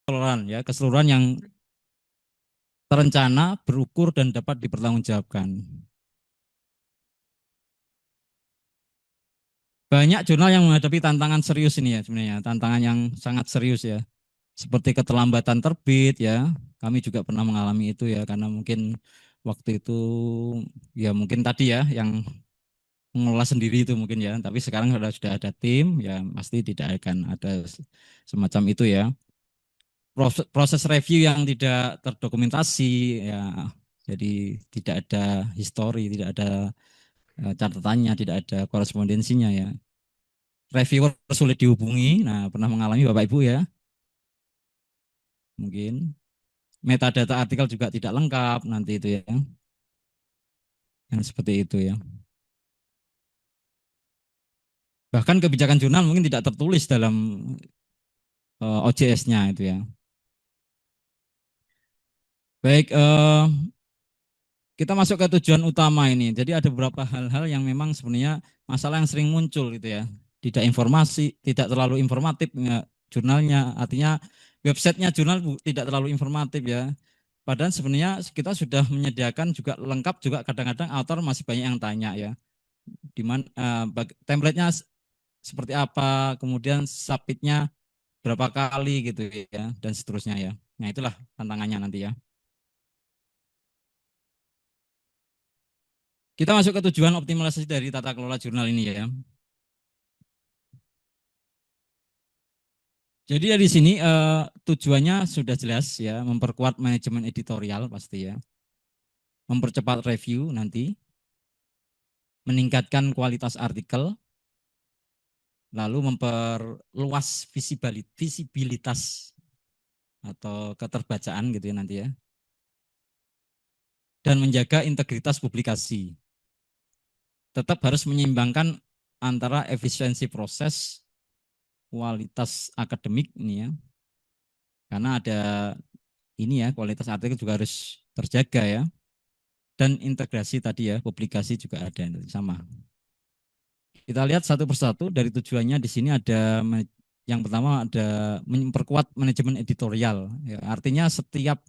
keseluruhan yang terencana, berukur dan dapat dipertanggungjawabkan. Banyak jurnal yang menghadapi tantangan serius ini ya sebenarnya, tantangan yang sangat serius ya. Seperti keterlambatan terbit ya. Kami juga pernah mengalami itu ya karena mungkin waktu itu ya mungkin tadi ya yang mengelola sendiri itu mungkin ya, tapi sekarang sudah ada tim ya pasti tidak akan ada semacam itu ya. Proses review yang tidak terdokumentasi ya. Jadi tidak ada histori, tidak ada catatannya, tidak ada korespondensinya ya. Reviewer sulit dihubungi. Nah, pernah mengalami Bapak Ibu ya, mungkin. Metadata artikel juga tidak lengkap nanti itu ya, yang seperti itu ya. Bahkan kebijakan jurnal mungkin tidak tertulis dalam OJS-nya itu ya. Baik, kita masuk ke tujuan utama ini. Jadi ada beberapa hal-hal yang memang sebenarnya masalah yang sering muncul gitu ya. Tidak informasi, tidak terlalu informatif ya, jurnalnya. Artinya websitenya jurnal tidak terlalu informatif ya. Padahal sebenarnya kita sudah menyediakan juga lengkap juga kadang-kadang author masih banyak yang tanya ya. Di mana template-nya seperti apa, kemudian submit-nya berapa kali gitu ya dan seterusnya ya. Nah, itulah tantangannya nanti ya. Kita masuk ke tujuan optimalisasi dari tata kelola jurnal ini ya. Jadi ya di sini tujuannya sudah jelas ya, memperkuat manajemen editorial pasti ya, mempercepat review nanti, meningkatkan kualitas artikel, lalu memperluas visibilitas atau keterbacaan gitu ya nanti ya, dan menjaga integritas publikasi. Tetap harus menyeimbangkan antara efisiensi proses, kualitas akademik ini ya, karena ada ini ya kualitas artikel juga harus terjaga ya, dan integrasi tadi ya publikasi juga ada sama. Kita lihat satu persatu dari tujuannya di sini ada yang pertama ada memperkuat manajemen editorial. Ya, artinya setiap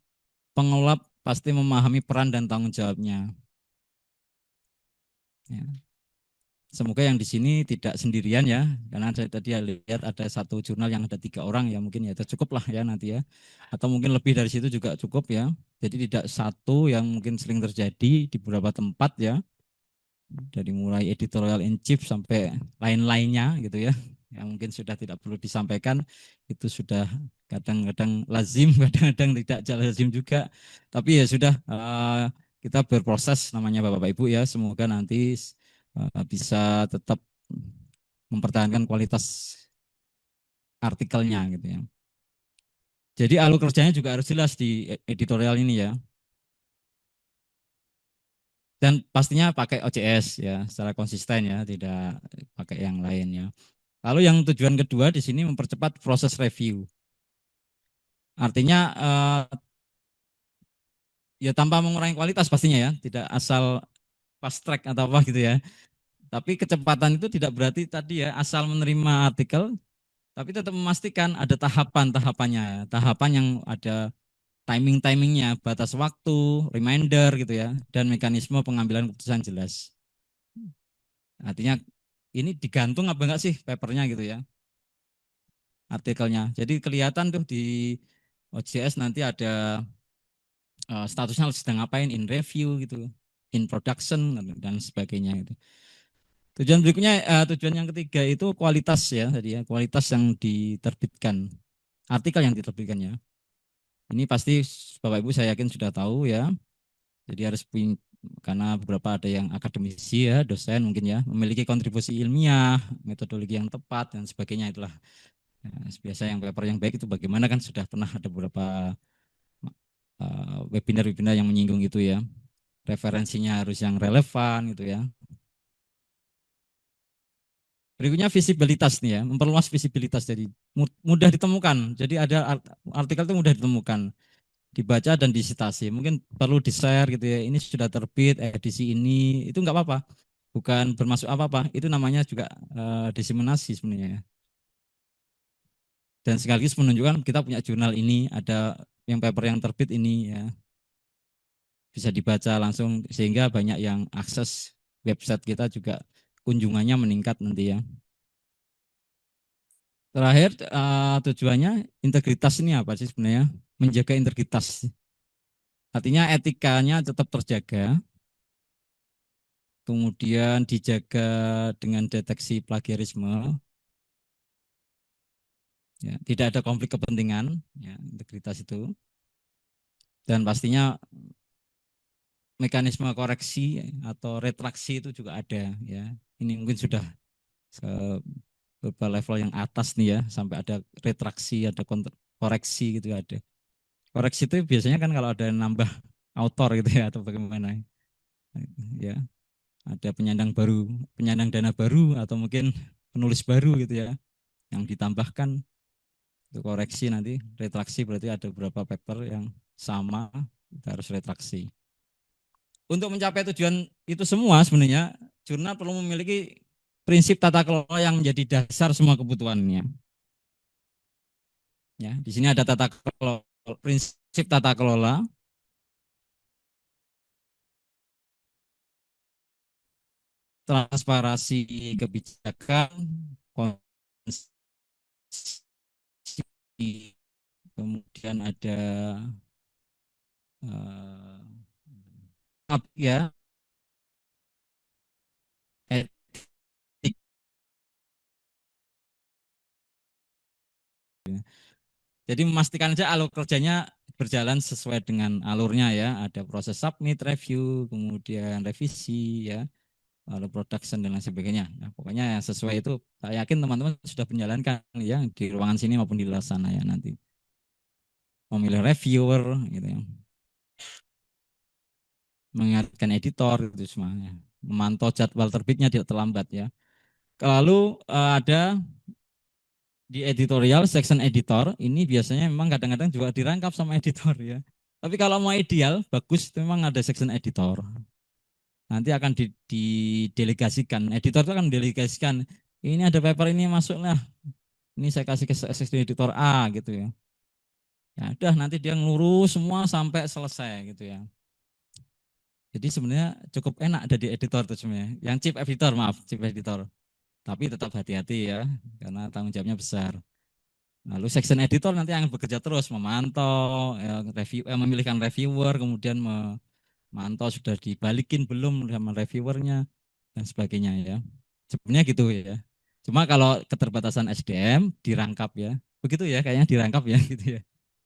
pengelola pasti memahami peran dan tanggung jawabnya. Ya. Semoga yang di sini tidak sendirian ya, karena saya tadi lihat ada satu jurnal yang ada 3 orang ya mungkin ya itu cukup lah ya nanti ya, atau mungkin lebih dari situ juga cukup ya. Jadi tidak satu yang mungkin sering terjadi di beberapa tempat ya, dari mulai editorial in chief sampai lain-lainnya gitu ya, yang mungkin sudah tidak perlu disampaikan itu sudah kadang-kadang lazim, kadang-kadang tidak lazim juga. Tapi ya sudah kita berproses namanya Bapak Ibu ya, semoga nanti bisa tetap mempertahankan kualitas artikelnya gitu ya. Jadi alur kerjanya juga harus jelas di editorial ini ya. Dan pastinya pakai OJS ya, secara konsisten ya, tidak pakai yang lain ya. Lalu yang tujuan kedua di sini mempercepat proses review. Artinya ya tanpa mengurangi kualitas pastinya ya, tidak asal fast track atau apa gitu ya. Tapi kecepatan itu tidak berarti tadi ya asal menerima artikel, tapi tetap memastikan ada tahapan-tahapannya, tahapan yang ada timing-timingnya, batas waktu, reminder gitu ya, dan mekanisme pengambilan keputusan jelas. Artinya ini digantung apa enggak sih papernya gitu ya, artikelnya. Jadi kelihatan tuh di OJS nanti ada statusnya sedang ngapain, in review gitu, in production dan sebagainya gitu. Tujuan berikutnya, tujuan yang ketiga itu kualitas ya tadi ya, kualitas yang diterbitkan, artikel yang diterbitkan ya. Ini pasti Bapak Ibu saya yakin sudah tahu ya. Jadi harus karena beberapa ada yang akademisi ya, dosen mungkin ya, memiliki kontribusi ilmiah, metodologi yang tepat dan sebagainya itulah. Ya, biasa yang paper yang baik itu bagaimana kan sudah pernah ada beberapa webinar-webinar yang menyinggung itu ya. Referensinya harus yang relevan gitu ya. Berikutnya visibilitas nih ya, memperluas visibilitas jadi mudah ditemukan. Jadi ada artikel itu mudah ditemukan, dibaca dan disitasi. Mungkin perlu di-share gitu ya. Ini sudah terbit edisi ini, itu nggak apa-apa. Bukan bermaksud apa-apa. Itu namanya juga diseminasi sebenarnya. dan sekaligus menunjukkan kita punya jurnal ini, ada yang paper yang terbit ini ya, bisa dibaca langsung sehingga banyak yang akses website kita juga kunjungannya meningkat nanti ya. Terakhir tujuannya integritas ini apa sih sebenarnya? Menjaga integritas. Artinya etikanya tetap terjaga, kemudian dijaga dengan deteksi plagiarisme, ya, tidak ada konflik kepentingan, ya, integritas itu, dan pastinya mekanisme koreksi atau retraksi itu juga ada, ya. Ini mungkin sudah beberapa level yang atas nih ya, sampai ada retraksi, ada koreksi gitu ada. Koreksi itu biasanya kan kalau ada nambah autor gitu ya atau bagaimana, ya, ada penyandang baru, penyandang dana baru atau mungkin penulis baru gitu ya, yang ditambahkan itu koreksi nanti retraksi berarti ada beberapa paper yang sama kita harus retraksi. Untuk mencapai tujuan itu semua sebenarnya jurnal perlu memiliki prinsip tata kelola yang menjadi dasar semua kebutuhannya. Ya, di sini ada tata kelola, prinsip tata kelola, transparansi kebijakan, konsistensi, kemudian ada ya etik. Jadi memastikan aja alur kerjanya berjalan sesuai dengan alurnya ya. Ada proses submit, review, kemudian revisi ya, lalu production dan lain sebagainya. Nah, pokoknya yang sesuai itu saya yakin teman-teman sudah menjalankan ya di ruangan sini maupun di luar sana ya nanti. Memilih reviewer gitu ya. Mengingatkan editor itu semuanya. Memantau jadwal terbitnya tidak terlambat ya. Lalu ada di editorial section editor ini biasanya memang kadang-kadang juga dirangkap sama editor ya. Tapi kalau mau ideal bagus itu memang ada section editor. Nanti akan didelegasikan. Editor itu akan mendelegasikan. Ini ada paper ini masuklah. Ini saya kasih ke section editor A gitu ya. Ya udah nanti dia ngurus semua sampai selesai gitu ya. Jadi sebenarnya cukup enak ada di editor itu sebenarnya. Yang chief editor maaf, chief editor. Tapi tetap hati-hati ya karena tanggung jawabnya besar. Lalu section editor nanti yang bekerja terus memantau, ya, review, memilihkan reviewer, kemudian memantau sudah dibalikin belum sama reviewernya dan sebagainya ya. Sebenarnya gitu ya. Cuma kalau keterbatasan SDM dirangkap ya, begitu ya kayaknya dirangkap ya gitu ya.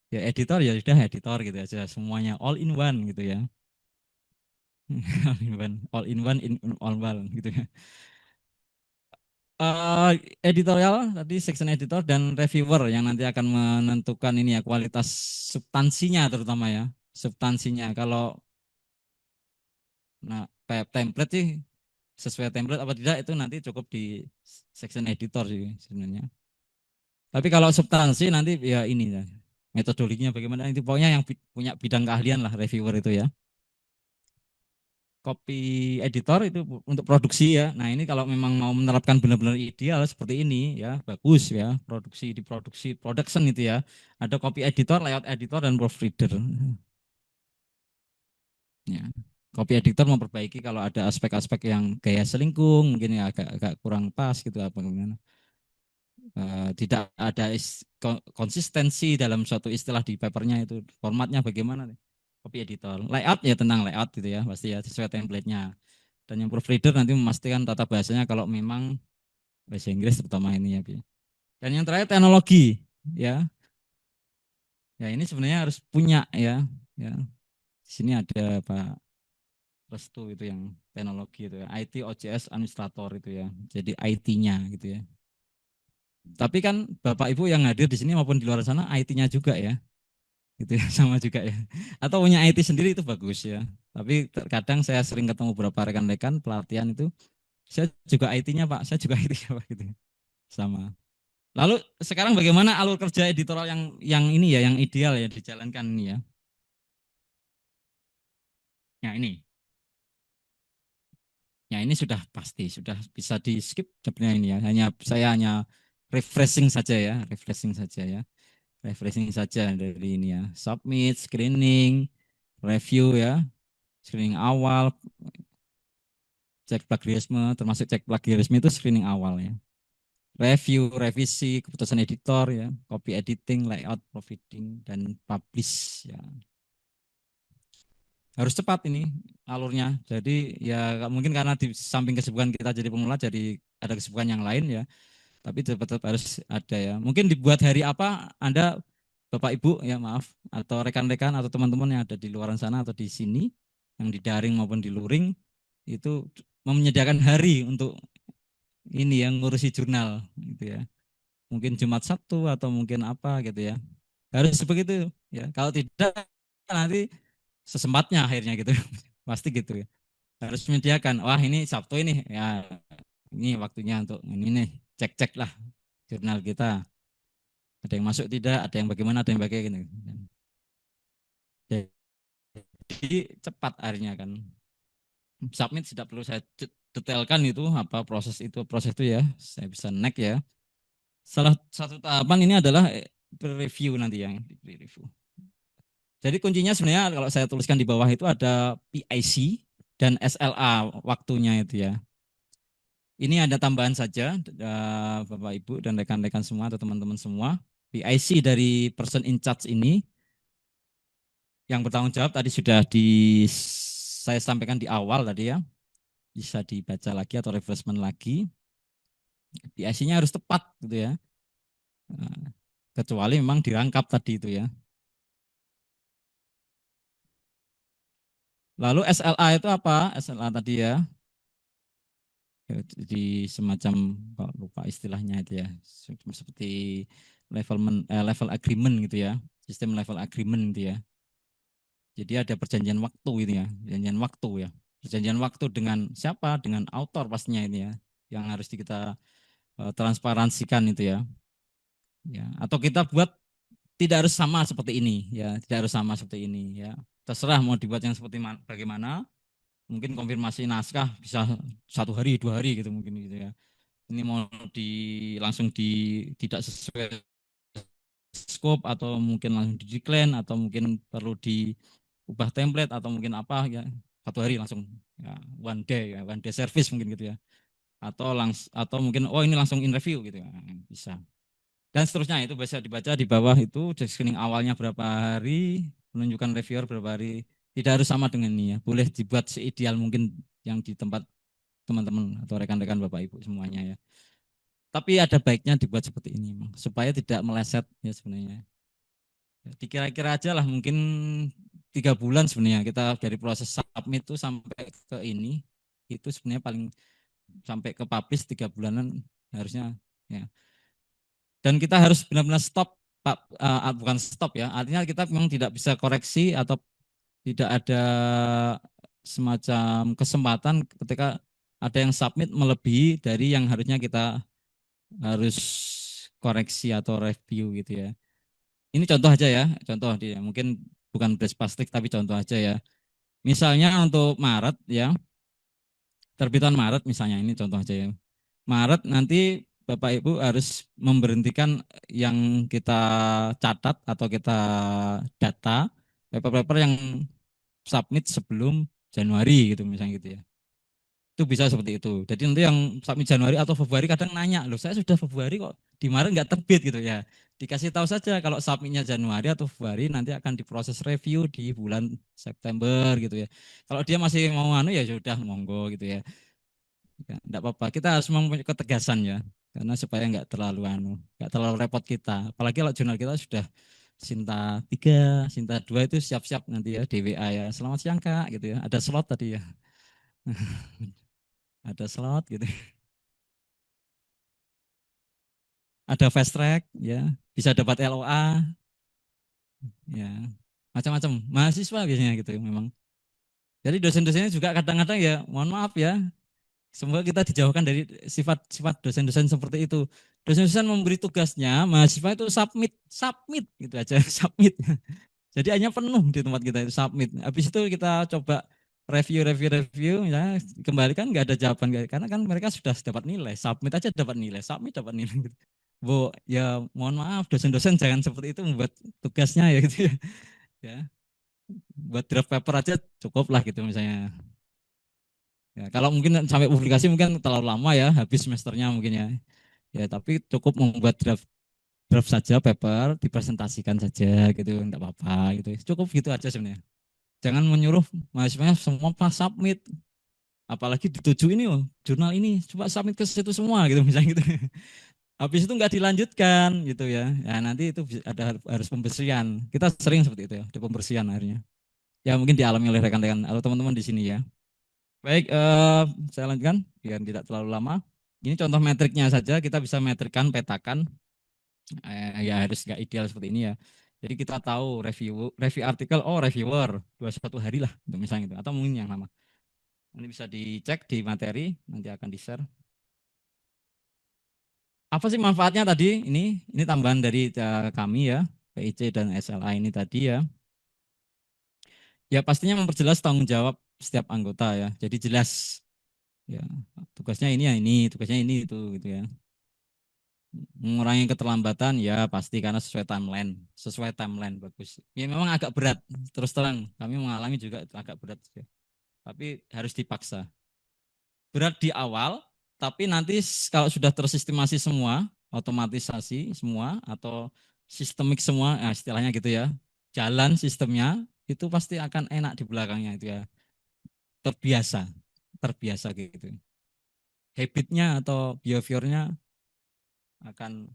Ya editor ya sudah editor gitu aja, semuanya all in one gitu ya. All in one, in all one gitu ya. Eh, Editorial tadi section editor dan reviewer yang nanti akan menentukan ini ya kualitas substansinya terutama ya substansinya kalau nah kayak template sih sesuai template apa tidak itu nanti cukup di section editor sih sebenarnya, tapi kalau substansi nanti ya ini ya metodologinya bagaimana itu pokoknya yang punya bidang keahlian lah reviewer itu ya. Copy editor itu untuk produksi ya. Nah ini kalau memang mau menerapkan benar-benar ideal seperti ini ya bagus ya produksi di produksi production itu ya. Ada copy editor, layout editor dan proofreader. Ya. Copy editor memperbaiki kalau ada aspek-aspek yang gaya selingkung mungkin ya agak kurang pas gitu apa gimana. Tidak ada konsistensi dalam suatu istilah di papernya itu formatnya bagaimana nih. Copy editor. Layout ya tentang layout gitu ya pasti ya sesuai template-nya. Dan yang proofreader nanti memastikan tata bahasanya kalau memang bahasa Inggris terutama ini ya. Dan yang terakhir teknologi ya. Ya ini sebenarnya harus punya ya. Ya. Di sini ada Pak Restu itu yang teknologi itu ya. IT OJS administrator itu ya. Jadi IT-nya gitu ya. Tapi kan Bapak Ibu yang hadir di sini maupun di luar sana IT-nya juga ya. Gitu ya, sama juga ya. Atau punya IT sendiri itu bagus ya. Tapi terkadang saya sering ketemu beberapa rekan-rekan pelatihan itu saya juga IT-nya Pak, saya juga IT-nya Pak gitu. Sama. Lalu sekarang bagaimana alur kerja editorial yang ini ya, yang ideal ya dijalankan ini ya. Ya ini. Ya ini sudah pasti, sudah bisa di skip sebenarnya ini ya. Saya hanya refreshing saja ya, refreshing saja ya. Refreshing saja dari ini ya. Submit, screening, review ya, screening awal, cek plagiarisme, termasuk cek plagiarisme itu screening awal ya. Review, revisi, keputusan editor ya, copy editing, layout, proofreading, dan publish ya. Harus cepat ini alurnya. Jadi ya mungkin karena di samping kesibukan kita jadi pemula, jadi ada kesibukan yang lain ya. Tapi tetap harus ada ya. Mungkin dibuat hari apa Anda Bapak Ibu ya maaf atau rekan-rekan atau teman-teman yang ada di luar sana atau di sini yang di daring maupun di luring itu menyediakan hari untuk ini yang ngurusi jurnal gitu ya. Mungkin Jumat Sabtu atau mungkin apa gitu ya. Harus begitu ya. Kalau tidak nanti sesempatnya akhirnya gitu. Pasti gitu ya. Harus menyediakan. Wah, ini Sabtu ini ya ini waktunya untuk ini nih. Cek-cek lah jurnal kita. Ada yang masuk tidak, ada yang bagaimana, ada yang bagaimana gitu. Jadi cepat akhirnya kan. Submit tidak perlu saya detailkan itu apa proses itu ya. Saya bisa next ya. Salah satu tahapan ini adalah review nanti yang review. Jadi kuncinya sebenarnya kalau saya tuliskan di bawah itu ada PIC dan SLA waktunya itu ya. Ini ada tambahan saja Bapak Ibu dan rekan-rekan semua atau teman-teman semua. PIC dari person in charge ini yang bertanggung jawab tadi sudah saya sampaikan di awal tadi ya. Bisa dibaca lagi atau refreshment lagi. PIC-nya harus tepat gitu ya. Nah, kecuali memang dirangkap tadi itu ya. Lalu SLA itu apa? SLA tadi ya. Di semacam lupa istilahnya itu ya. Seperti level agreement gitu ya. Sistem level agreement gitu ya. Jadi ada perjanjian waktu itu ya. Perjanjian waktu ya. Perjanjian waktu dengan siapa? Dengan author pastinya ini ya. Yang harus kita transparansikan itu ya. Ya, atau kita buat tidak harus sama seperti ini ya, tidak harus sama seperti ini ya. Terserah mau dibuat yang seperti bagaimana. Mungkin konfirmasi naskah bisa 1 hari, 2 hari gitu mungkin gitu ya. Ini mau langsung tidak sesuai scope atau mungkin langsung di decline atau mungkin perlu diubah template atau mungkin apa ya 1 hari langsung ya one day service mungkin gitu ya. Atau mungkin oh ini langsung in review gitu ya. Bisa. Dan seterusnya itu bisa dibaca di bawah itu screening awalnya berapa hari, menunjukkan reviewer berapa hari. Tidak harus sama dengan ini ya. Boleh dibuat seideal mungkin yang di tempat teman-teman atau rekan-rekan Bapak Ibu semuanya ya. Tapi ada baiknya dibuat seperti ini supaya tidak meleset ya sebenarnya. Ya, dikira-kira aja lah mungkin 3 bulan sebenarnya kita dari proses submit itu sampai ke ini itu sebenarnya paling sampai ke publish 3 bulanan harusnya ya. Dan kita harus benar-benar stop, Pak, bukan stop ya, artinya kita memang tidak bisa koreksi atau tidak ada semacam kesempatan ketika ada yang submit melebihi dari yang harusnya kita harus koreksi atau review gitu ya. Ini contoh aja ya, contoh dia mungkin bukan best plastik tapi contoh aja ya. Misalnya untuk Maret ya, terbitan Maret misalnya ini contoh aja ya. Maret nanti Bapak Ibu harus memberhentikan yang kita catat atau kita data paper-paper yang submit sebelum Januari gitu misalnya gitu ya. Itu bisa seperti itu. Jadi nanti yang submit Januari atau Februari kadang nanya, loh saya sudah Februari kok di Maret nggak terbit gitu ya. Dikasih tahu saja kalau submitnya Januari atau Februari nanti akan diproses review di bulan September gitu ya. Kalau dia masih mau anu ya sudah monggo gitu ya. Ya, enggak apa-apa. Kita harus mempunyai ketegasan ya, karena supaya nggak terlalu repot kita. Apalagi kalau jurnal kita sudah Sinta 3, Sinta 2 itu siap-siap nanti ya DWA ya. Selamat siang Kak gitu ya. Ada slot tadi ya. Ada slot gitu. Ada fast track ya. Bisa dapat LOA ya. Macam-macam. Mahasiswa biasanya gitu memang. Jadi dosen-dosennya juga kadang-kadang ya mohon maaf ya. Semoga kita dijauhkan dari sifat-sifat dosen-dosen seperti itu. Dosen-dosen memberi tugasnya, mahasiswa itu submit, submit gitu aja, submit. Jadi hanya penuh di tempat kita itu submit. Habis itu kita coba review, ya kembalikan nggak ada jawaban karena kan mereka sudah dapat nilai, submit aja dapat nilai, submit dapat nilai. Gitu. Bu, ya mohon maaf dosen-dosen jangan seperti itu membuat tugasnya ya gitu ya. Ya, buat draft paper aja cukup lah gitu misalnya. Ya, kalau mungkin sampai publikasi mungkin terlalu lama ya, habis semesternya mungkin ya. Ya, tapi cukup membuat draft draft saja paper, dipresentasikan saja gitu, enggak apa-apa gitu. Cukup gitu aja sebenarnya. Jangan menyuruh mahasiswanya semua pas submit, apalagi dituju ini oh, jurnal ini coba submit ke situ semua gitu misalnya gitu. Habis itu nggak dilanjutkan gitu ya. Ya nanti itu ada harus pembersihan. Kita sering seperti itu ya, di pembersihan akhirnya. Ya mungkin dialami oleh rekan-rekan atau teman-teman di sini ya. Baik, saya lanjutkan biar tidak terlalu lama. Ini contoh metriknya saja, kita bisa metrikan, petakan. Ya harus nggak ideal seperti ini ya. Jadi kita tahu review review artikel, oh reviewer 21 hari lah, untuk misalnya itu. Atau mungkin yang lama. Ini bisa dicek di materi, nanti akan di-share. Apa sih manfaatnya tadi? Ini tambahan dari kami ya, PIC dan SLA ini tadi ya. Ya pastinya memperjelas tanggung jawab setiap anggota ya. Jadi jelas ya tugasnya ini ya ini, tugasnya ini itu gitu ya. Mengurangi keterlambatan ya pasti karena sesuai timeline bagus. Ya memang agak berat, terus terang kami mengalami juga agak berat ya. Tapi harus dipaksa. Berat di awal, tapi nanti kalau sudah tersistemasi semua, otomatisasi semua atau sistemik semua, nah istilahnya gitu ya, jalan sistemnya itu pasti akan enak di belakangnya itu ya, terbiasa, terbiasa gitu. Habitnya atau behaviornya akan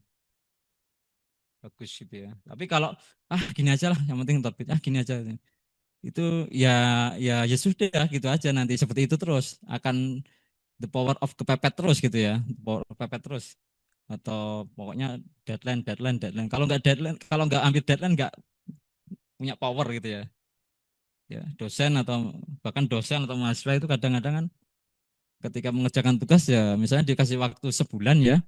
bagus gitu ya. Tapi kalau gini aja lah, yang penting terbit gini aja itu ya ya sudah gitu aja nanti seperti itu terus akan the power of kepepet terus gitu ya, the power of kepepet terus atau pokoknya deadline deadline deadline kalau nggak deadline kalau nggak ambil deadline nggak punya power gitu ya. Ya dosen atau bahkan dosen atau mahasiswa itu kadang-kadang kan ketika mengerjakan tugas ya misalnya dikasih waktu sebulan ya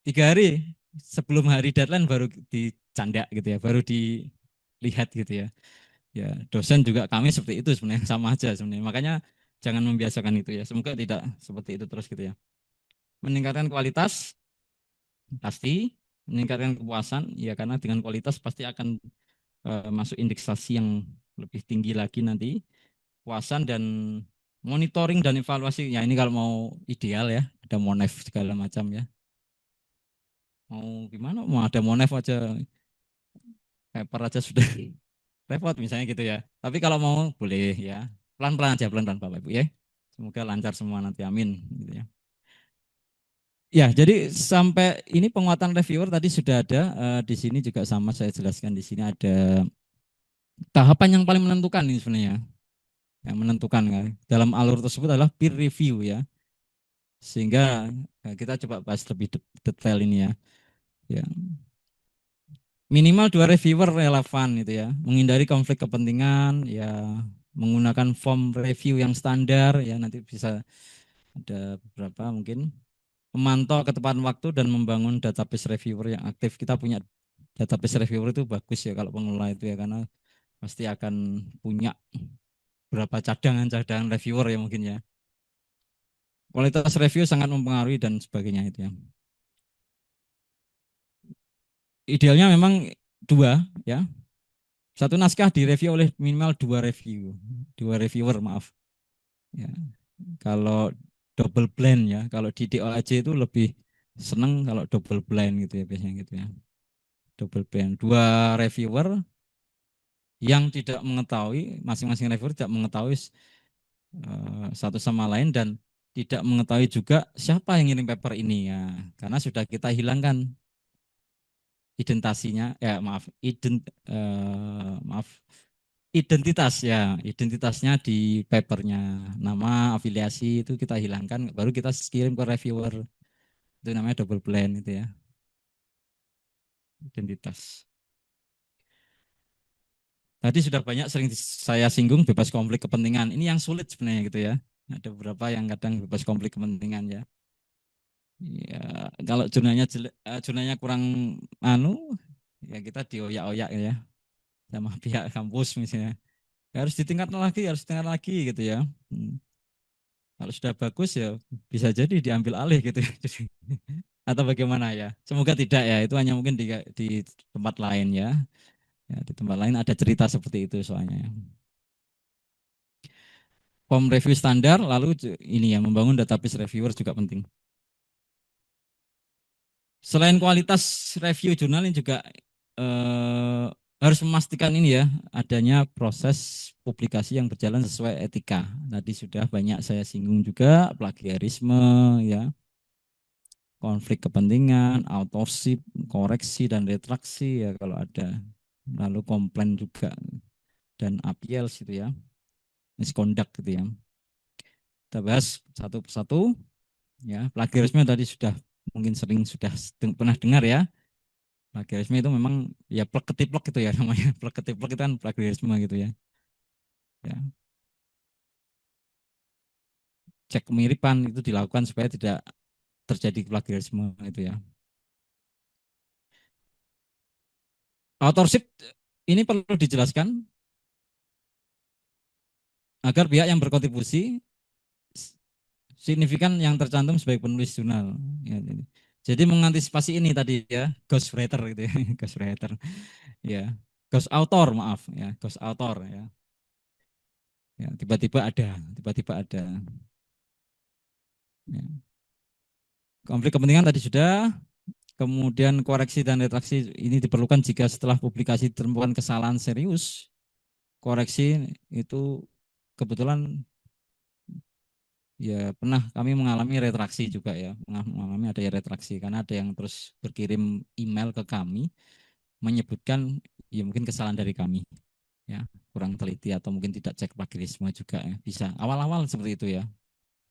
3 hari sebelum hari deadline baru dicanda gitu ya baru dilihat gitu ya. Ya dosen juga kami seperti itu sebenarnya sama aja sebenarnya makanya jangan membiasakan itu ya semoga tidak seperti itu terus gitu ya. Meningkatkan kualitas pasti, meningkatkan kepuasan ya karena dengan kualitas pasti akan masuk indeksasi yang lebih tinggi lagi nanti, puasan dan monitoring dan evaluasi. Ya ini kalau mau ideal ya, ada Monef segala macam ya. Mau gimana? Mau ada Monef aja, paper aja sudah repot misalnya gitu ya. Tapi kalau mau boleh ya, pelan-pelan aja, pelan-pelan Bapak Ibu ya. Semoga lancar semua nanti, amin. Gitu ya. Ya, jadi sampai ini penguatan reviewer tadi sudah ada. Di sini juga sama saya jelaskan di sini ada tahapan yang paling menentukan ini sebenarnya. Yang menentukan kan. Dalam alur tersebut adalah peer review ya. Sehingga kita coba bahas lebih detail ini ya. Ya. Minimal 2 reviewer relevan itu ya. Menghindari konflik kepentingan ya, menggunakan form review yang standar ya, nanti bisa ada beberapa mungkin memantau ketepatan waktu dan membangun database reviewer yang aktif. Kita punya database reviewer itu bagus ya kalau pengelola itu ya karena pasti akan punya berapa cadangan-cadangan reviewer ya mungkin ya. Kualitas review sangat mempengaruhi dan sebagainya itu ya. Idealnya memang 2 ya. Satu naskah direview oleh minimal 2 reviewer maaf. Ya. Kalau double blind ya, kalau di DOAJ itu lebih seneng kalau double blind gitu ya biasanya gitu ya. Double blind. 2 reviewer yang tidak mengetahui, masing-masing reviewer tidak mengetahui satu sama lain dan tidak mengetahui juga siapa yang ngirim paper ini ya. Karena sudah kita hilangkan identasinya, ya maaf, maaf, identitas ya, identitasnya di papernya, nama, afiliasi itu kita hilangkan, baru kita kirim ke reviewer. Itu namanya double blind itu ya, identitas. Tadi sudah banyak sering saya singgung bebas konflik kepentingan. Ini yang sulit sebenarnya gitu ya. Ada beberapa yang kadang bebas konflik kepentingan ya. Ya, kalau jurnalnya kurang anu, ya kita dioyak-oyak ya sama pihak kampus misalnya. Ya, harus ditingkat lagi gitu ya. Hmm. Kalau sudah bagus ya bisa jadi diambil alih gitu ya. atau bagaimana ya? Semoga tidak ya. Itu hanya mungkin di tempat lain ya. Ya, di tempat lain ada cerita seperti itu soalnya. Form review standar, lalu ini ya membangun database reviewer juga penting. Selain kualitas review jurnal ini juga harus memastikan ini ya adanya proses publikasi yang berjalan sesuai etika. Tadi sudah banyak saya singgung juga plagiarisme ya, konflik kepentingan, autopsi, koreksi dan retraksi ya kalau ada. Lalu komplain juga dan appeals gitu ya, misconduct gitu ya. Kita bahas satu persatu ya. Plagiarisme tadi sudah mungkin sering sudah pernah dengar ya. Plagiarisme itu memang ya plek ketiplek gitu ya namanya. Plek ketiplek itu kan plagiarisme gitu ya. Ya, cek kemiripan itu dilakukan supaya tidak terjadi plagiarisme itu ya. Authorship ini perlu dijelaskan agar pihak yang berkontribusi signifikan yang tercantum sebagai penulis jurnal. Ya, jadi mengantisipasi ini tadi ya, ghostwriter gitu ya, ghostwriter. Ya, ghost author maaf ya, ghost author ya. Ya, tiba-tiba ada. Ya. Konflik kepentingan tadi sudah, kemudian koreksi dan retraksi ini diperlukan jika setelah publikasi ditemukan kesalahan serius. Koreksi itu kebetulan ya pernah kami mengalami retraksi juga ya, mengalami ada ya retraksi karena ada yang terus berkirim email ke kami menyebutkan ya mungkin kesalahan dari kami ya, kurang teliti atau mungkin tidak cek plagiarisme juga ya, bisa awal-awal seperti itu ya.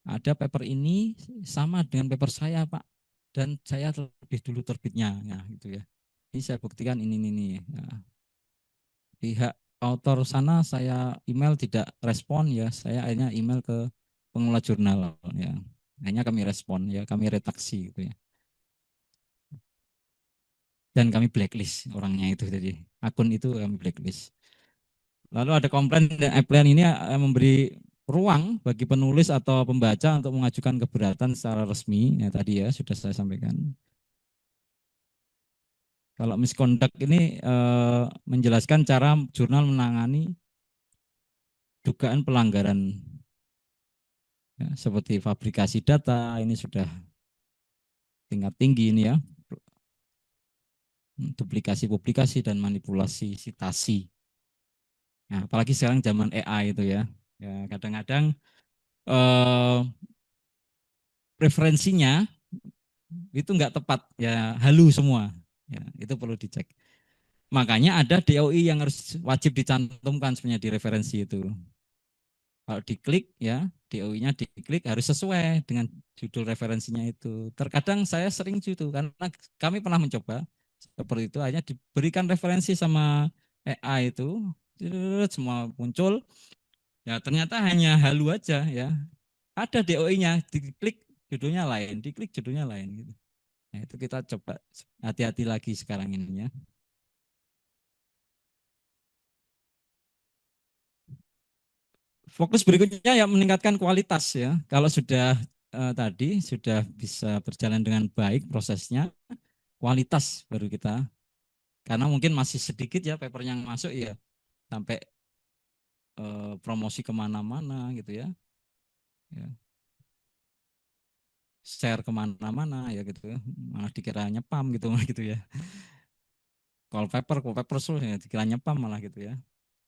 Ada paper ini sama dengan paper saya Pak dan saya lebih dulu terbitnya ya gitu ya. Ini saya buktikan ini. Ya. Pihak autor sana saya email tidak respon ya, saya akhirnya email ke pengelola jurnal ya. Hanya kami respon ya, kami redaksi gitu ya. Dan kami blacklist orangnya itu jadi akun itu kami blacklist. Lalu ada komplain dan apply ini memberi ruang bagi penulis atau pembaca untuk mengajukan keberatan secara resmi ya tadi ya sudah saya sampaikan. Kalau misconduct ini menjelaskan cara jurnal menangani dugaan pelanggaran ya, seperti fabrikasi data ini sudah tingkat tinggi ini ya, duplikasi publikasi dan manipulasi sitasi. Nah, apalagi sekarang zaman AI itu ya, ya kadang-kadang eh, referensinya itu nggak tepat ya, halu semua. Ya, itu perlu dicek. Makanya ada DOI yang harus wajib dicantumkan sebenarnya di referensi itu. Kalau diklik ya, DOI-nya diklik harus sesuai dengan judul referensinya itu. Terkadang saya sering itu karena kami pernah mencoba seperti itu, hanya diberikan referensi sama AI itu, semua muncul, ya ternyata hanya halu aja ya. Ada DOI-nya, diklik judulnya lain, diklik judulnya lain gitu. Nah, itu kita coba hati-hati lagi sekarang ini ya. Fokus berikutnya ya meningkatkan kualitas ya. Kalau sudah tadi sudah bisa berjalan dengan baik prosesnya, kualitas baru kita. Karena mungkin masih sedikit ya paper yang masuk ya sampai promosi kemana-mana gitu ya, ya share kemana-mana ya gitu ya, malah dikira nyepam gitu gitu ya. Call paper ya dikira nyepam malah gitu ya.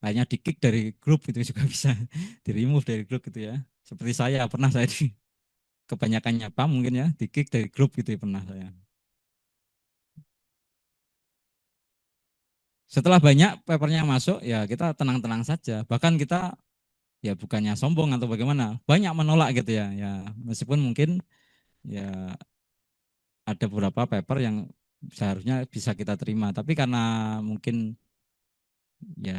Hanya di kick dari grup itu juga bisa di remove dari grup gitu ya. Seperti saya pernah saya di kebanyakan nyepam mungkin ya di kick dari grup gitu ya, pernah saya. Setelah banyak papernya masuk ya kita tenang-tenang saja. Bahkan kita ya bukannya sombong atau bagaimana, banyak menolak gitu ya. Ya meskipun mungkin ya ada beberapa paper yang seharusnya bisa kita terima, tapi karena mungkin ya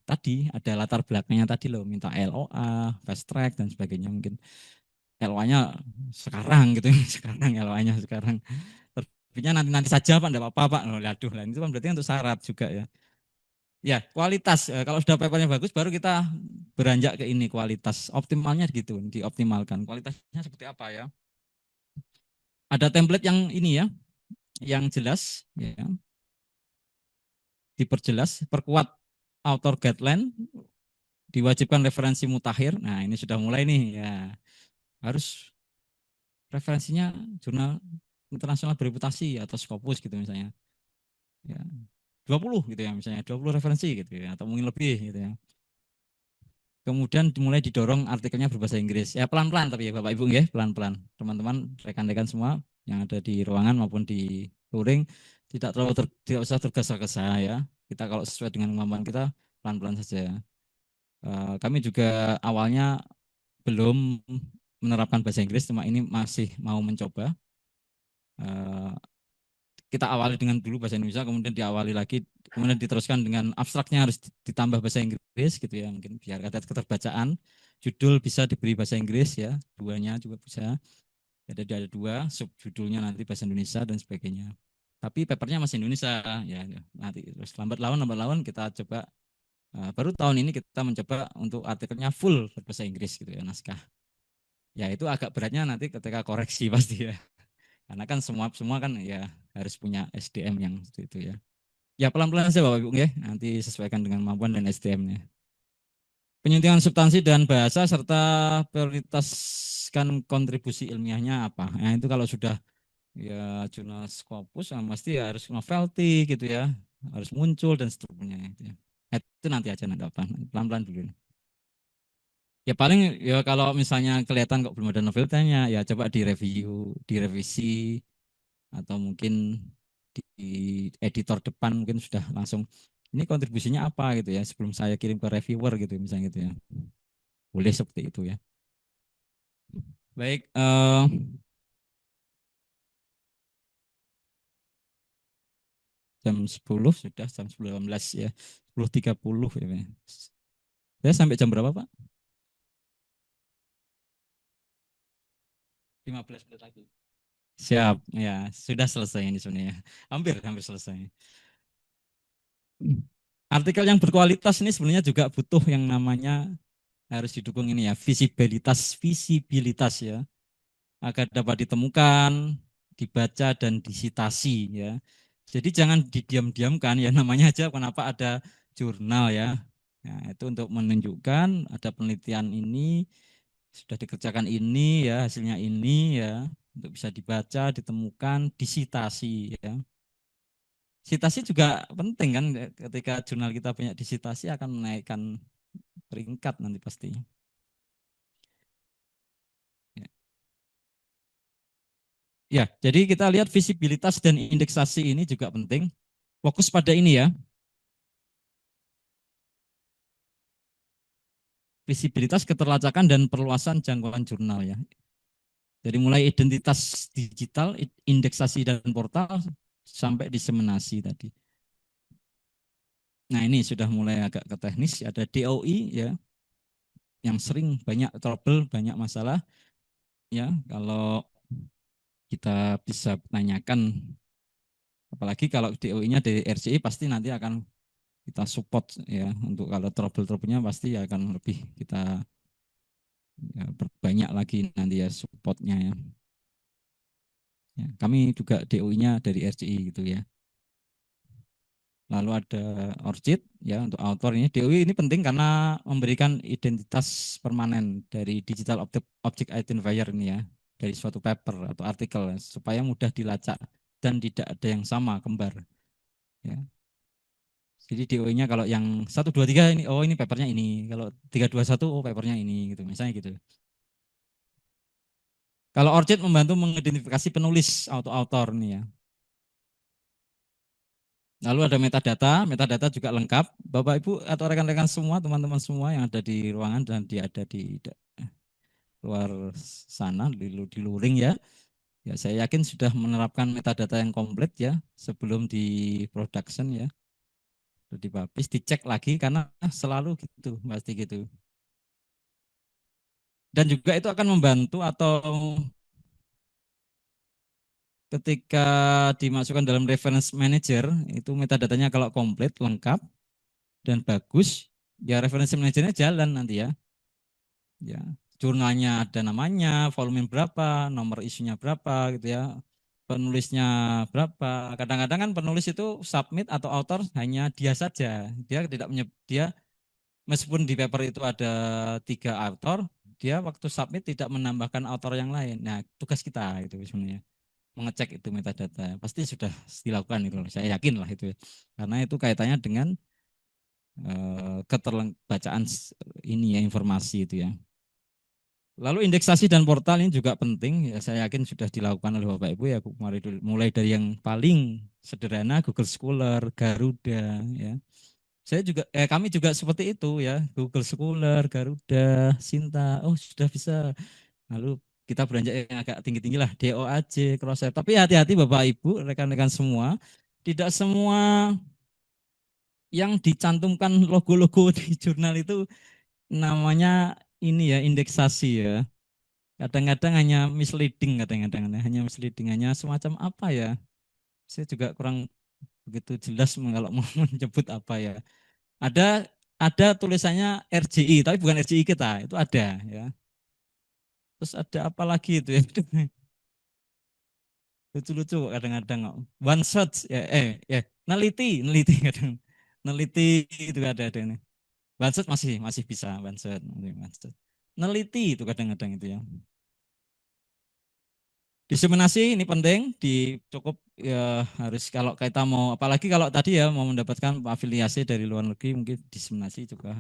tadi ada latar belakangnya tadi loh, minta LOA, fast track dan sebagainya, mungkin LOA-nya sekarang gitu, sekarang LOA-nya sekarang. Terbitnya nanti saja Pak, enggak apa-apa Pak. Loh, aduh, lah itu kan berarti untuk syarat juga ya. Ya, kualitas. Kalau sudah papernya bagus, baru kita beranjak ke ini kualitas. Optimalnya gitu, dioptimalkan. Kualitasnya seperti apa ya? Ada template yang ini ya, yang jelas, ya, diperjelas, perkuat author guideline, diwajibkan referensi mutakhir. Nah, ini sudah mulai nih ya. Harus referensinya jurnal internasional bereputasi atau Scopus gitu misalnya. Ya, 20 gitu ya misalnya, 20 referensi gitu ya atau mungkin lebih gitu ya. Kemudian mulai didorong artikelnya berbahasa Inggris. Ya pelan-pelan tapi ya Bapak Ibu ya, pelan-pelan. Teman-teman, rekan-rekan semua yang ada di ruangan maupun di luring tidak usah tergesa-gesa ya. Kita kalau sesuai dengan kemampuan kita pelan-pelan saja. Kami juga awalnya belum menerapkan bahasa Inggris, cuma ini masih mau mencoba. Eh, kita awali dengan dulu bahasa Indonesia, kemudian diawali lagi, kemudian diteruskan dengan abstraknya harus ditambah bahasa Inggris gitu ya, mungkin biar ada keterbacaan. Judul bisa diberi bahasa Inggris ya, duanya juga bisa. Ada dua, subjudulnya nanti bahasa Indonesia dan sebagainya. Tapi papernya masih Indonesia ya, ya. Nanti terus lambat laun kita coba. Baru tahun ini kita mencoba untuk artikelnya full berbahasa Inggris gitu ya, naskah. Ya itu agak beratnya nanti ketika koreksi pasti ya. Karena kan semua semua kan ya harus punya SDM yang itu ya. Ya pelan-pelan saja Bapak Ibu ya. Nanti sesuaikan dengan kemampuan dan SDM-nya. Penyuntingan substansi dan bahasa serta prioritaskan kontribusi ilmiahnya apa. Nah itu kalau sudah ya jurnal Scopus pasti ya harus novelty gitu ya. Harus muncul dan seterusnya gitu ya. Itu nanti aja nanti apa. Pelan-pelan dulu. Ya paling ya kalau misalnya kelihatan kok belum ada novelty-nya ya coba direview, direvisi atau mungkin di editor depan mungkin sudah langsung ini kontribusinya apa gitu ya sebelum saya kirim ke reviewer gitu misalnya gitu ya. Boleh seperti itu ya. Baik, jam 10 sudah jam 19 ya. 10.30 ya. Ya sampai jam berapa Pak? 15 menit lagi. Siap, ya sudah selesai ini sebenarnya. Hampir hampir selesai. Artikel yang berkualitas ini sebenarnya juga butuh yang namanya harus didukung ini ya, visibilitas ya, agar dapat ditemukan, dibaca dan disitasi ya. Jadi jangan didiam-diamkan ya namanya aja kenapa ada jurnal ya. Nah, itu untuk menunjukkan ada penelitian ini sudah dikerjakan ini ya, hasilnya ini ya, untuk bisa dibaca, ditemukan, disitasi ya. Sitasi juga penting kan ketika jurnal kita banyak disitasi akan menaikkan peringkat nanti pasti. Ya, ya, jadi kita lihat visibilitas dan indeksasi ini juga penting. Fokus pada ini ya, visibilitas, keterlacakan dan perluasan jangkauan jurnal ya. Dari mulai identitas digital, indeksasi dan portal sampai diseminasi tadi. Nah ini sudah mulai agak ke teknis. Ada DOI ya, yang sering banyak trouble, banyak masalah ya. Kalau kita bisa tanyakan, apalagi kalau DOI-nya dari RCI pasti nanti akan kita support ya untuk kalau trouble-troublenya pasti akan lebih kita ya, perbanyak lagi nanti ya supportnya ya. Ya, kami juga DOI-nya dari RCI gitu ya. Lalu ada ORCID ya untuk author ini. DOI ini penting karena memberikan identitas permanen dari digital object identifier ini ya dari suatu paper atau artikel supaya mudah dilacak dan tidak ada yang sama kembar ya. Jadi DOI-nya kalau yang 123 ini oh ini papernya ini, kalau 321 oh papernya ini gitu misalnya gitu. Kalau ORCID membantu mengidentifikasi penulis atau author ini ya. Lalu ada metadata, metadata juga lengkap. Bapak Ibu atau rekan-rekan semua, teman-teman semua yang ada di ruangan dan ada di luar sana, di luring ya. Ya, saya yakin sudah menerapkan metadata yang komplit ya sebelum di production ya. Sudah dipublish, dicek lagi karena selalu gitu, pasti gitu. Dan juga itu akan membantu atau ketika dimasukkan dalam reference manager, itu metadatanya kalau komplit, lengkap, dan bagus, ya reference manajernya jalan nanti ya. Ya. jurnalnya ada namanya, volume berapa, nomor isunya berapa gitu ya, penulisnya berapa. Kadang-kadang kan penulis itu submit atau author hanya dia saja. Dia tidak dia meskipun di paper itu ada 3 author, dia waktu submit tidak menambahkan author yang lain. Nah, tugas kita itu sebenarnya mengecek itu metadata. Pasti sudah dilakukan itu, saya yakin lah itu. Karena itu kaitannya dengan keterbacaan ini ya informasi itu ya. Lalu indeksasi dan portal ini juga penting, ya saya yakin sudah dilakukan oleh Bapak Ibu ya, mulai dari yang paling sederhana Google Scholar, Garuda ya. Kami juga seperti itu ya, Google Scholar, Garuda, Sinta, oh sudah bisa. Lalu kita beranjak yang agak tinggi-tinggi lah, DOAJ, Crossref. Tapi hati-hati Bapak Ibu, rekan-rekan semua, tidak semua yang dicantumkan logo-logo di jurnal itu namanya ini ya, indeksasi ya. Kadang-kadang hanya misleading, kadang-kadang hanya misleading, hanya semacam apa ya? Saya juga kurang begitu jelas kalau mau menyebut apa ya. Ada ada tulisannya RJI, tapi bukan RJI kita, itu ada ya. Terus ada apa lagi itu ya? Lucu-lucu kadang-kadang. One shot ya, neliti kadang. Neliti itu ada ini. One shot masih bisa one shot. Neliti itu kadang-kadang itu ya. Diseminasi ini penting, cukup ya harus kalau kita mau, apalagi kalau tadi ya mau mendapatkan afiliasi dari luar negeri mungkin diseminasi juga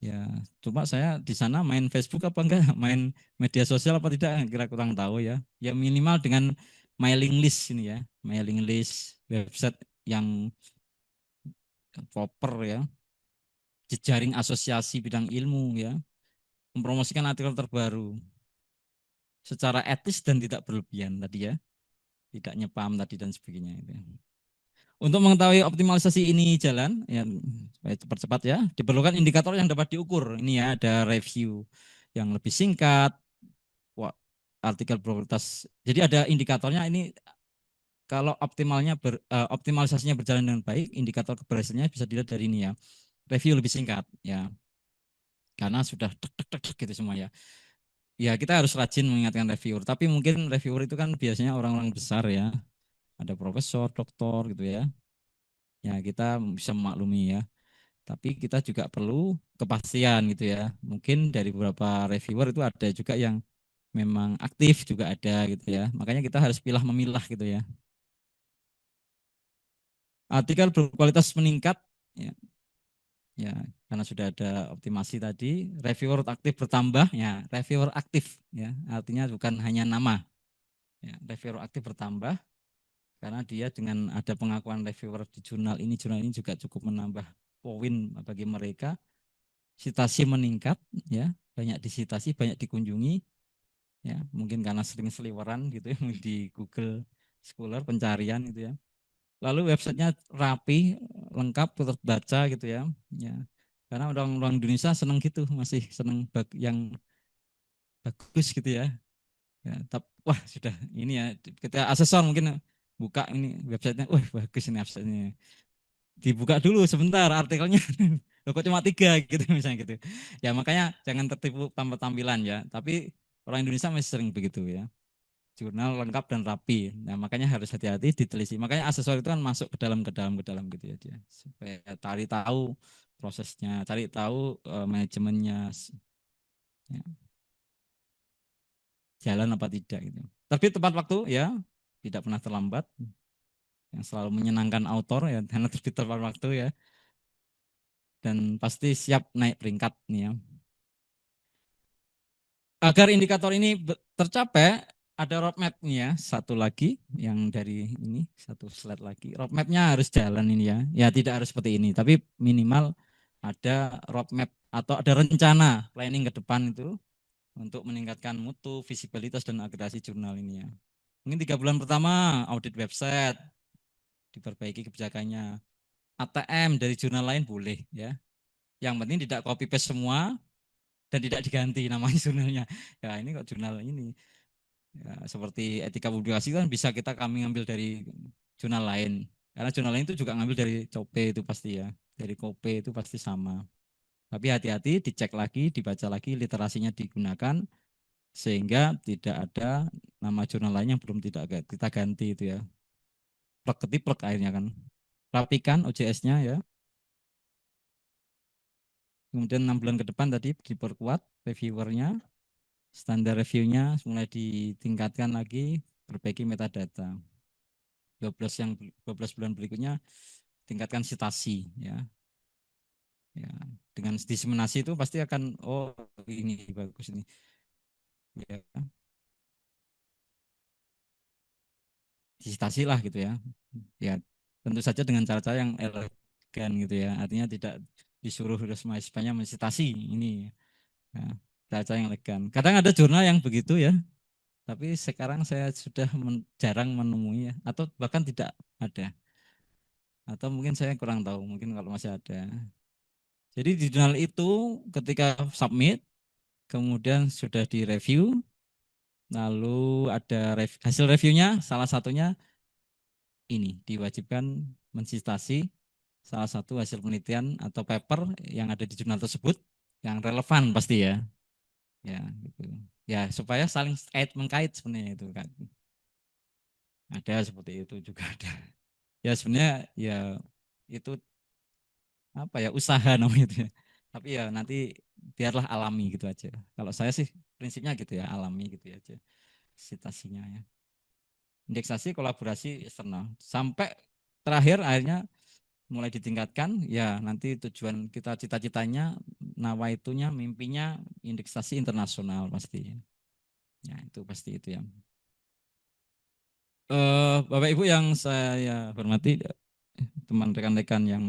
ya. Cuma saya di sana main Facebook apa enggak, main media sosial apa tidak, kira kurang tahu ya. Ya minimal dengan mailing list ini ya, mailing list website yang proper ya, jejaring asosiasi bidang ilmu ya, mempromosikan artikel terbaru secara etis dan tidak berlebihan tadi ya, tidak nyepam tadi dan sebagainya itu. Untuk mengetahui optimalisasi ini jalan, ya supaya cepat-cepat ya, diperlukan indikator yang dapat diukur. Ini ya ada review yang lebih singkat, artikel prioritas. Jadi ada indikatornya ini kalau optimalisasinya berjalan dengan baik, indikator keberhasilannya bisa dilihat dari ini ya. Review lebih singkat ya, karena sudah tek tek tek tek gitu semua ya. Ya kita harus rajin mengingatkan reviewer. Tapi mungkin reviewer itu kan biasanya orang-orang besar ya, ada profesor, doktor gitu ya. Ya kita bisa memaklumi ya. Tapi kita juga perlu kepastian gitu ya. Mungkin dari beberapa reviewer itu ada juga yang memang aktif juga ada gitu ya. Makanya kita harus pilah memilah gitu ya. Artikel berkualitas meningkat ya, ya karena sudah ada optimasi tadi, reviewer aktif bertambah ya, reviewer aktif ya, artinya bukan hanya nama. Ya, reviewer aktif bertambah karena dia dengan ada pengakuan reviewer di jurnal ini juga cukup menambah poin bagi mereka. Citasi meningkat ya, banyak disitasi, banyak dikunjungi ya, mungkin karena sering seliweran gitu ya di Google Scholar pencarian gitu ya. Lalu websitenya rapi, lengkap, terbaca gitu ya. Ya, karena orang-orang Indonesia senang gitu, masih senang yang bagus gitu ya. Ya, wah sudah ini ya, kita asesor mungkin buka ini websitenya, wah bagus ini websitenya. Dibuka dulu sebentar artikelnya, loh kok cuma 3 gitu misalnya gitu. Ya makanya jangan tertipu tanpa tampilan ya. Tapi orang Indonesia masih sering begitu ya. Jurnal lengkap dan rapi. Nah, makanya harus hati-hati diteliti. Makanya asesor itu kan masuk ke dalam gitu ya dia. Supaya cari tahu prosesnya, cari tahu manajemennya ya, jalan apa tidak gitu. Tapi tepat waktu ya, tidak pernah terlambat. Yang selalu menyenangkan autor ya, karena tepat waktu ya, dan pasti siap naik peringkat nih ya. Agar indikator ini tercapai, ada roadmap nih ya, satu lagi yang dari ini, satu slide lagi. Roadmapnya harus jalan ini ya. Ya tidak harus seperti ini, tapi minimal ada roadmap atau ada rencana planning ke depan itu untuk meningkatkan mutu, visibilitas dan agregasi jurnal ini ya. Mungkin 3 bulan pertama audit website, diperbaiki kebijakannya. ATM dari jurnal lain boleh ya. Yang penting tidak copy paste semua dan tidak diganti namanya jurnalnya. Ya ini kok jurnal ini. Ya, seperti etika publikasi kan bisa kami ngambil dari jurnal lain. Karena jurnal lain itu juga ngambil dari COPE itu pasti ya. Dari COPE itu pasti sama. Tapi hati-hati, dicek lagi, dibaca lagi, literasinya digunakan, sehingga tidak ada nama jurnal lain yang belum tidak kita ganti itu ya. Plek ketiplek akhirnya kan. Rapikan OJS-nya ya. Kemudian 6 bulan ke depan tadi diperkuat reviewernya, standar reviewnya mulai ditingkatkan lagi, perbaiki metadata. 12 yang 12 bulan berikutnya tingkatkan citasi ya. Ya, dengan diseminasi itu pasti akan oh ini bagus ini. Ya, disitasi lah gitu ya. Ya, tentu saja dengan cara-cara yang elegan gitu ya. Artinya tidak disuruh terus mahasiswanya mensitasi ini. Ya, cara-cara yang elegan. Kadang ada jurnal yang begitu ya, tapi sekarang saya sudah jarang menemui ya, atau bahkan tidak ada. Atau mungkin saya kurang tahu, mungkin kalau masih ada. Jadi di jurnal itu ketika submit, kemudian sudah direview, lalu ada hasil reviewnya, salah satunya ini diwajibkan mensitasi salah satu hasil penelitian atau paper yang ada di jurnal tersebut yang relevan pasti ya. Ya, gitu. Ya, supaya saling kait mengkait sebenarnya itu kan. Ada seperti itu juga ada. Ya sebenarnya ya itu apa ya usaha namanya itu ya. Tapi ya nanti biarlah alami gitu aja. Kalau saya sih prinsipnya gitu ya, alami gitu ya aja citasinya ya. Indeksasi kolaborasi eksternal sampai terakhir akhirnya mulai ditingkatkan ya nanti tujuan kita cita-citanya nawaitunya mimpinya indeksasi internasional pasti ya itu pasti itu ya. Bapak Ibu yang saya hormati, teman rekan-rekan yang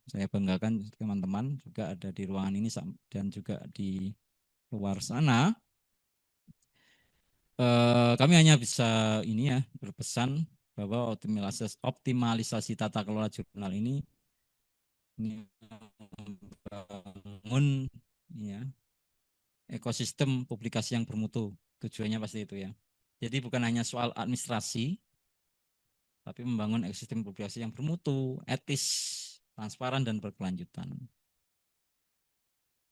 saya banggakan, teman-teman juga ada di ruangan ini dan juga di luar sana. Kami hanya bisa ini ya berpesan bahwa optimalisasi tata kelola jurnal ini membangun ya ekosistem publikasi yang bermutu. Tujuannya pasti itu ya. Jadi bukan hanya soal administrasi, tapi membangun ekosistem publikasi yang bermutu, etis, transparan, dan berkelanjutan.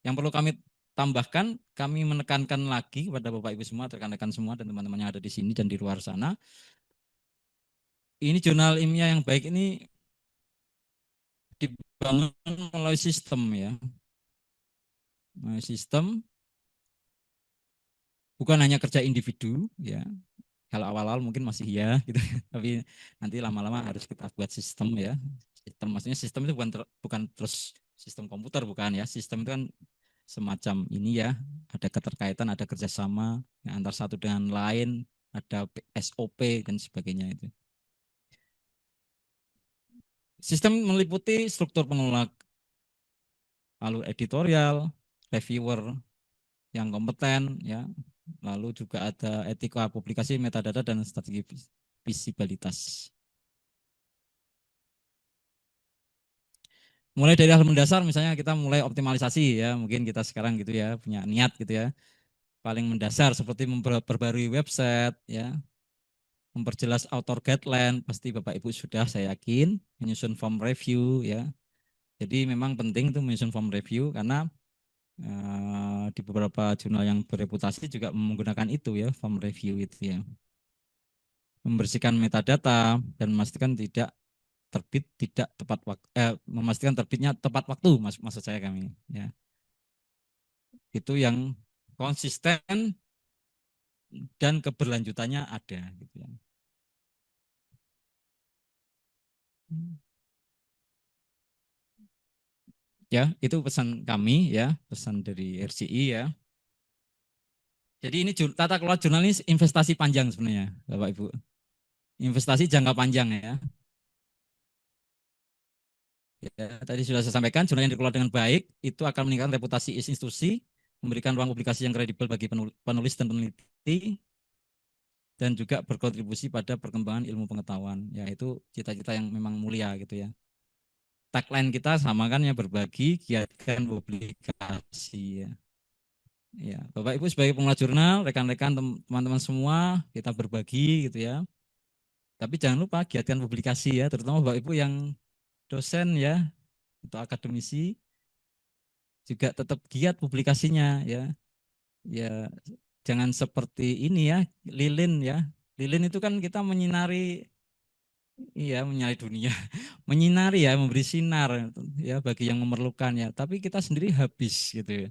Yang perlu kami tambahkan, kami menekankan lagi kepada Bapak Ibu semua, rekan-rekan semua, dan teman-teman yang ada di sini dan di luar sana, ini jurnal ilmiah yang baik ini dibangun melalui sistem ya. Melalui sistem bukan hanya kerja individu ya. Kalau awal-awal mungkin masih ya gitu, tapi nanti lama-lama harus kita buat sistem ya. Sistem maksudnya sistem itu bukan terus sistem komputer bukan ya. Sistem itu kan semacam ini ya, ada keterkaitan, ada kerjasama ya, antar satu dengan lain, ada SOP dan sebagainya itu. Sistem meliputi struktur pengelola, lalu editorial, reviewer yang kompeten ya, lalu juga ada etika publikasi, metadata dan strategi visibilitas. Mulai dari hal mendasar misalnya kita mulai optimalisasi ya, mungkin kita sekarang gitu ya punya niat gitu ya. Paling mendasar seperti memperbarui website ya, memperjelas author guideline, pasti Bapak Ibu sudah saya yakin, menyusun form review ya. Jadi memang penting itu menyusun form review karena di beberapa jurnal yang bereputasi juga menggunakan itu ya, form review itu ya. Membersihkan metadata dan memastikan tidak terbit tidak tepat waktu, memastikan terbitnya tepat waktu maksud saya kami ya. Itu yang konsisten dan keberlanjutannya ada gitu ya. Ya, itu pesan kami ya, pesan dari RCI ya. Jadi ini tata kelola jurnal ini investasi panjang sebenarnya, Bapak Ibu. Investasi jangka panjang ya. Ya, tadi sudah saya sampaikan, jurnal yang dikelola dengan baik itu akan meningkatkan reputasi institusi, memberikan ruang publikasi yang kredibel bagi penulis dan peneliti, dan juga berkontribusi pada perkembangan ilmu pengetahuan. Ya, itu cita-cita yang memang mulia gitu ya. Tagline kita sama kan ya, berbagi, giatkan publikasi ya. Ya, Bapak Ibu sebagai pengelola jurnal, rekan-rekan teman-teman semua, kita berbagi gitu ya. Tapi jangan lupa giatkan publikasi ya, terutama Bapak Ibu yang dosen ya, atau akademisi, juga tetap giat publikasinya ya. Ya, jangan seperti ini ya, lilin ya. Lilin itu kan kita menyinari, iya, menyinari dunia, menyinari ya, memberi sinar ya bagi yang memerlukan ya. Tapi kita sendiri habis gitu ya.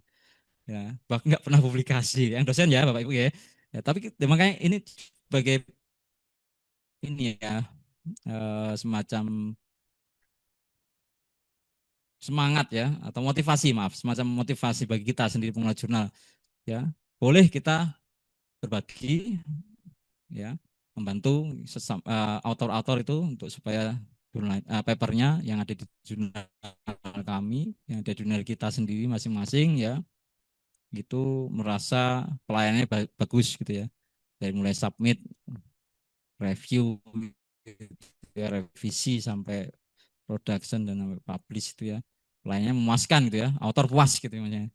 Ya, bahkan nggak pernah publikasi. Yang dosen ya, Bapak Ibu ya. Ya, tapi makanya ini sebagai ini ya, semacam semangat ya, atau motivasi, maaf, semacam motivasi bagi kita sendiri pengelola jurnal ya. Boleh kita berbagi ya, membantu autor-autor itu untuk supaya papernya yang ada di jurnal kami, yang ada di jurnal kita sendiri masing-masing ya, itu merasa pelayanannya bagus gitu ya, dari mulai submit, review, ya, revisi sampai production dan sampai publish itu ya, pelayanannya memuaskan gitu ya, author puas gitu ya,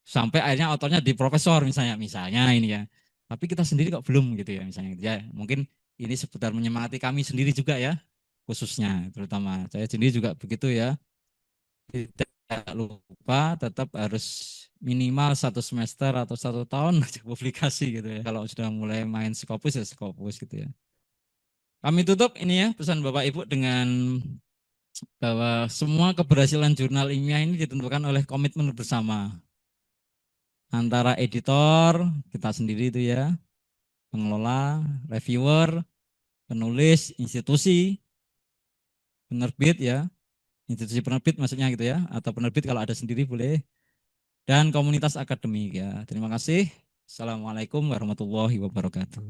sampai akhirnya autornya di profesor misalnya ini ya, tapi kita sendiri kok belum gitu ya misalnya gitu ya. Mungkin ini seputar menyemangati kami sendiri juga ya, khususnya terutama saya sendiri juga begitu ya, tidak lupa tetap harus minimal 1 semester atau 1 tahun publikasi gitu ya, kalau sudah mulai main Scopus ya Scopus gitu ya. Kami tutup ini ya pesan Bapak Ibu dengan bahwa semua keberhasilan jurnal ilmiah ini ditentukan oleh komitmen bersama antara editor, kita sendiri itu ya, pengelola, reviewer, penulis, institusi, penerbit ya, institusi penerbit maksudnya gitu ya, atau penerbit kalau ada sendiri boleh, dan komunitas akademik ya. Terima kasih. Assalamualaikum warahmatullahi wabarakatuh.